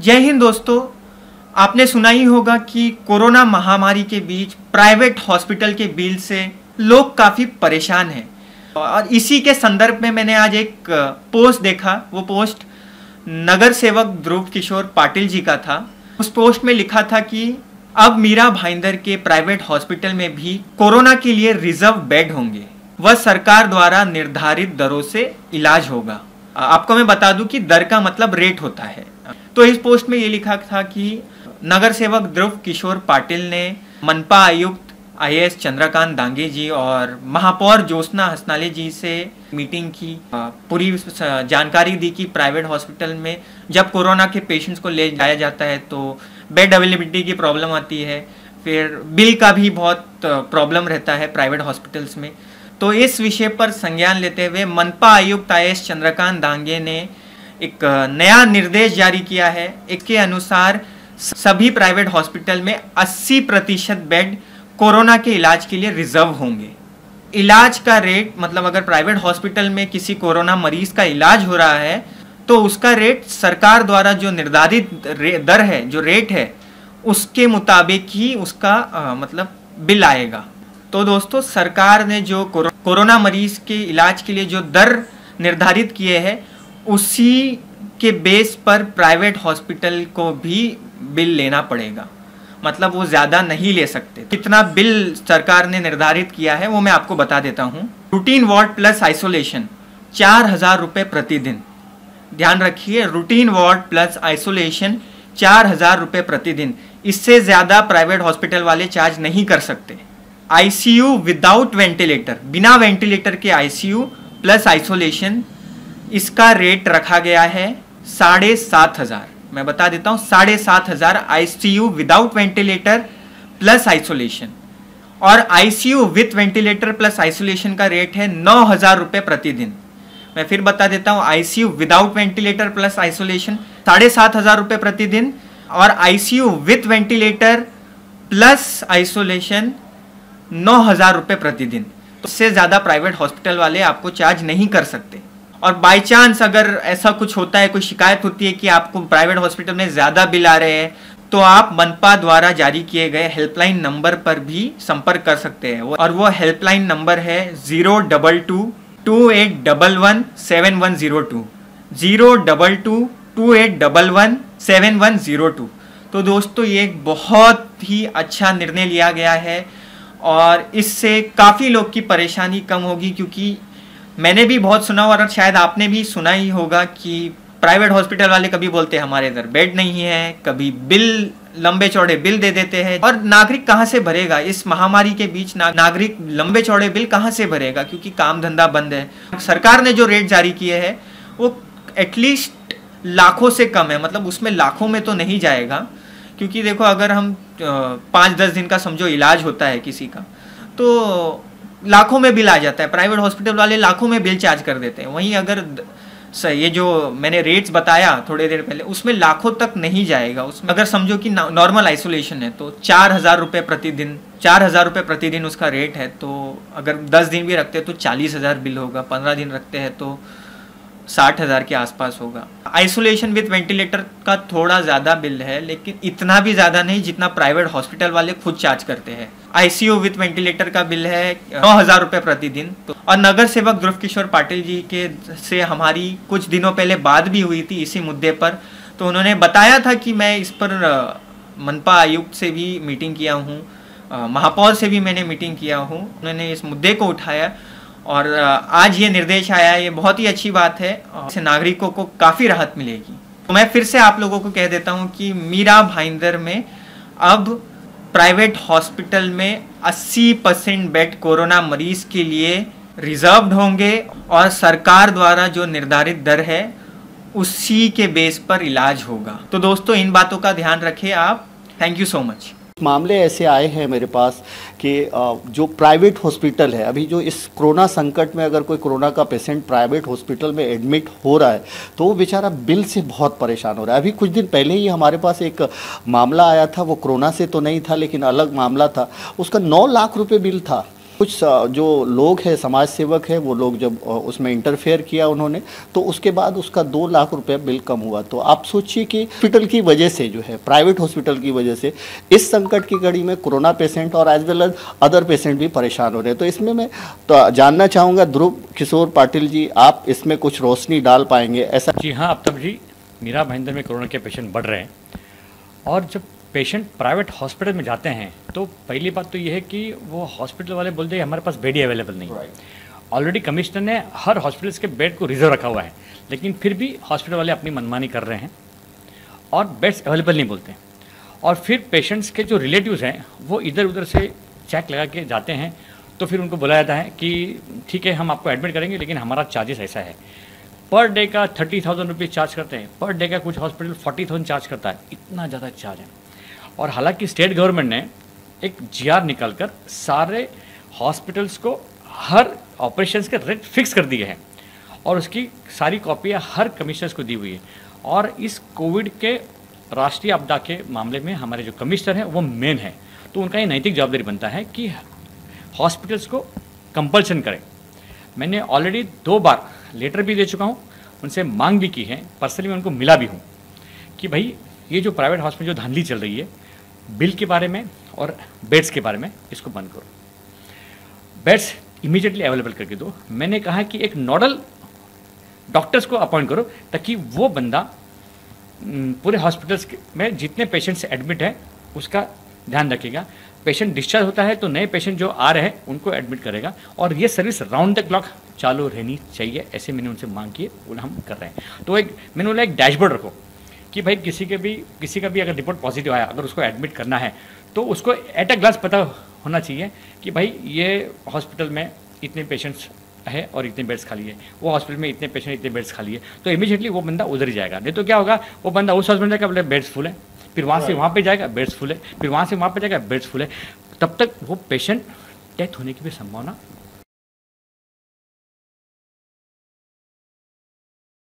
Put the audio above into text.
जय हिंद दोस्तों। आपने सुना ही होगा कि कोरोना महामारी के बीच प्राइवेट हॉस्पिटल के बिल से लोग काफ़ी परेशान हैं और इसी के संदर्भ में मैंने आज एक पोस्ट देखा। वो पोस्ट नगर सेवक ध्रुव किशोर पाटिल जी का था। उस पोस्ट में लिखा था कि अब मीरा भाईंदर के प्राइवेट हॉस्पिटल में भी कोरोना के लिए रिजर्व बेड होंगे, वह सरकार द्वारा निर्धारित दरों से इलाज होगा। आपको मैं बता दूं कि दर का मतलब रेट होता है। तो इस पोस्ट में ये लिखा था कि नगर सेवक ध्रुव किशोर पाटिल ने मनपा आयुक्त IAS चंद्रकांत दांगे जी और महापौर ज्योत्सना हसनाले जी से मीटिंग की, पूरी जानकारी दी कि प्राइवेट हॉस्पिटल में जब कोरोना के पेशेंट्स को ले जाया जाता है तो बेड अवेलेबिलिटी की प्रॉब्लम आती है, फिर बिल का भी बहुत प्रॉब्लम रहता है प्राइवेट हॉस्पिटल्स में। तो इस विषय पर संज्ञान लेते हुए मनपा आयुक्त IAS चंद्रकांत दांगे ने एक नया निर्देश जारी किया है। इसके अनुसार सभी प्राइवेट हॉस्पिटल में 80% बेड कोरोना के इलाज के लिए रिजर्व होंगे। इलाज का रेट मतलब अगर प्राइवेट हॉस्पिटल में किसी कोरोना मरीज का इलाज हो रहा है तो उसका रेट सरकार द्वारा जो निर्धारित दर है, जो रेट है, उसके मुताबिक ही उसका मतलब बिल आएगा। तो दोस्तों, सरकार ने जो कोरोना मरीज के इलाज के लिए जो दर निर्धारित किए हैं उसी के बेस पर प्राइवेट हॉस्पिटल को भी बिल लेना पड़ेगा। मतलब वो ज़्यादा नहीं ले सकते। कितना बिल सरकार ने निर्धारित किया है वो मैं आपको बता देता हूँ। रूटीन वार्ड प्लस आइसोलेशन 4,000 रुपये प्रतिदिन। ध्यान रखिए, रूटीन वार्ड प्लस आइसोलेशन 4,000 रुपये प्रतिदिन। इससे ज़्यादा प्राइवेट हॉस्पिटल वाले चार्ज नहीं कर सकते। ICU विदाउट वेंटिलेटर, बिना वेंटिलेटर के ICU प्लस आइसोलेशन, इसका रेट रखा गया है 7,500। मैं बता देता हूँ, 7,500 ICU without ventilator plus isolation. और ICU with ventilator plus isolation का रेट है 9,000 रुपये प्रतिदिन। मैं फिर बता देता हूँ, ICU without ventilator plus isolation 7,500 रुपये प्रतिदिन और ICU with ventilator plus isolation 9,000 रुपये प्रतिदिन। तो इससे ज़्यादा प्राइवेट हॉस्पिटल वाले आपको चार्ज नहीं कर सकते। और बाय चांस अगर ऐसा कुछ होता है, कोई शिकायत होती है कि आपको प्राइवेट हॉस्पिटल में ज़्यादा बिल आ रहे हैं, तो आप मनपा द्वारा जारी किए गए हेल्पलाइन नंबर पर भी संपर्क कर सकते हैं। और वो हेल्पलाइन नंबर है 022-2811-7102, 022-2811-7102। तो दोस्तों, ये एक बहुत ही अच्छा निर्णय लिया गया है और इससे काफ़ी लोग की परेशानी कम होगी। क्योंकि मैंने भी बहुत सुना और शायद आपने भी सुना ही होगा कि प्राइवेट हॉस्पिटल वाले कभी बोलते हैं हमारे इधर बेड नहीं है, कभी बिल लंबे चौड़े बिल दे देते हैं। और नागरिक कहाँ से भरेगा इस महामारी के बीच? नागरिक लंबे चौड़े बिल कहाँ से भरेगा, क्योंकि काम धंधा बंद है। सरकार ने जो रेट जारी किए हैं वो एटलीस्ट लाखों से कम है। मतलब उसमें लाखों में तो नहीं जाएगा, क्योंकि देखो, अगर हम 5-10 दिन का समझो इलाज होता है किसी का तो लाखों में बिल आ जाता है। प्राइवेट हॉस्पिटल वाले लाखों में बिल चार्ज कर देते हैं। वहीं अगर ये जो मैंने रेट्स बताया थोड़ी देर पहले, उसमें लाखों तक नहीं जाएगा। उसमें अगर समझो कि नॉर्मल आइसोलेशन है तो 4,000 रुपये प्रतिदिन, 4,000 रुपये प्रतिदिन उसका रेट है। तो अगर 10 दिन भी रखते हैं तो 40,000 बिल होगा, 15 दिन रखते हैं तो 60,000 के आसपास होगा। आइसोलेशन विथ वेंटिलेटर का थोड़ा ज़्यादा बिल है, लेकिन इतना भी ज़्यादा नहीं जितना प्राइवेट हॉस्पिटल वाले खुद चार्ज करते हैं। ICU विथ वेंटिलेटर का बिल है 9,000 रुपये प्रतिदिन। तो और नगर सेवक ध्रुव किशोर पाटिल जी के से हमारी कुछ दिनों पहले बात भी हुई थी इसी मुद्दे पर। तो उन्होंने बताया था कि मैं इस पर मनपा आयुक्त से भी मीटिंग किया हूँ, महापौर से भी मैंने मीटिंग किया हूँ। उन्होंने इस मुद्दे को उठाया और आज ये निर्देश आया। ये बहुत ही अच्छी बात है, इससे नागरिकों को काफ़ी राहत मिलेगी। तो मैं फिर से आप लोगों को कह देता हूँ कि मीरा भाईंदर में अब प्राइवेट हॉस्पिटल में 80% बेड कोरोना मरीज के लिए रिजर्व्ड होंगे और सरकार द्वारा जो निर्धारित दर है उसी के बेस पर इलाज होगा। तो दोस्तों, इन बातों का ध्यान रखें आप। Thank you so much. मामले ऐसे आए हैं मेरे पास कि जो प्राइवेट हॉस्पिटल है, अभी जो इस कोरोना संकट में अगर कोई कोरोना का पेशेंट प्राइवेट हॉस्पिटल में एडमिट हो रहा है तो वो बेचारा बिल से बहुत परेशान हो रहा है। अभी कुछ दिन पहले ही हमारे पास एक मामला आया था, वो कोरोना से तो नहीं था लेकिन अलग मामला था। उसका 9 लाख रुपए बिल था कुछ जो लोग हैं, समाज सेवक है, वो लोग जब उसमें इंटरफेयर किया उन्होंने, तो उसके बाद उसका 2 लाख रुपए बिल कम हुआ। तो आप सोचिए कि हॉस्पिटल की वजह से जो है, प्राइवेट हॉस्पिटल की वजह से इस संकट की घड़ी में कोरोना पेशेंट और as well as other patient भी परेशान हो रहे हैं। तो इसमें मैं तो जानना चाहूँगा ध्रुव किशोर पाटिल जी, आप इसमें कुछ रोशनी डाल पाएंगे ऐसा? जी हाँ, अब तक जी मीरा भाईंदर में कोरोना के पेशेंट बढ़ रहे हैं, और जब पेशेंट प्राइवेट हॉस्पिटल में जाते हैं तो पहली बात तो ये है कि वो हॉस्पिटल वाले बोलते हैं हमारे पास बेड ही अवेलेबल नहीं है। ऑलरेडी कमिश्नर ने हर हॉस्पिटल्स के बेड को रिजर्व रखा हुआ है, लेकिन फिर भी हॉस्पिटल वाले अपनी मनमानी कर रहे हैं और बेड्स अवेलेबल नहीं बोलते हैं। और फिर पेशेंट्स के जो रिलेटिव्स हैं वो इधर उधर से चेक लगा के जाते हैं, तो फिर उनको बुलाया जाता है कि ठीक है हम आपको एडमिट करेंगे, लेकिन हमारा चार्जेस ऐसा है, पर डे का 30,000 रुपीज़ चार्ज करते हैं, पर डे का कुछ हॉस्पिटल 40,000 चार्ज करता है, इतना ज़्यादा चार्ज है। और हालांकि स्टेट गवर्नमेंट ने एक GR निकालकर सारे हॉस्पिटल्स को हर ऑपरेशंस के रेट फिक्स कर दिए हैं, और उसकी सारी कॉपियाँ हर कमिश्नर्स को दी हुई है। और इस कोविड के राष्ट्रीय आपदा के मामले में हमारे जो कमिश्नर हैं वो मेन है, तो उनका ये नैतिक जवाबदारी बनता है कि हॉस्पिटल्स को कंपल्सन करें। मैंने ऑलरेडी 2 बार लेटर भी दे चुका हूँ, उनसे मांग भी की है, पर्सनली मैं उनको मिला भी हूँ कि भाई ये जो प्राइवेट हॉस्पिटल जो धांधली चल रही है बिल के बारे में और बेड्स के बारे में, इसको बंद करो, बेड्स इमीडिएटली अवेलेबल करके दो। मैंने कहा कि एक नोडल डॉक्टर्स को अपॉइंट करो ताकि वो बंदा पूरे हॉस्पिटल्स में जितने पेशेंट्स एडमिट हैं उसका ध्यान रखेगा। पेशेंट डिस्चार्ज होता है तो नए पेशेंट जो आ रहे हैं उनको एडमिट करेगा, और ये सर्विस राउंड द क्लॉक चालू रहनी चाहिए, ऐसे मैंने उनसे मांग की है, वो हम कर रहे हैं। तो मैंने बोला एक डैशबोर्ड रखो कि भाई किसी का भी अगर रिपोर्ट पॉजिटिव आया, अगर उसको एडमिट करना है तो उसको एट अ ग्लांस पता होना चाहिए कि भाई ये हॉस्पिटल में इतने पेशेंट्स है और इतने बेड्स खाली है, वो हॉस्पिटल में इतने पेशेंट इतने बेड्स खाली है, तो इमीडिएटली वो बंदा उधर ही जाएगा। नहीं तो क्या होगा, वो बंदा उस हॉस्पिटल में जाएगा, बोले बेड्स फुल है, फिर वहाँ से वहाँ पे जाएगा, बेड्स फुल है, फिर वहाँ से वहाँ पे जाएगा, बेड्स फुल है, तब तक वो पेशेंट डेथ होने की भी संभावना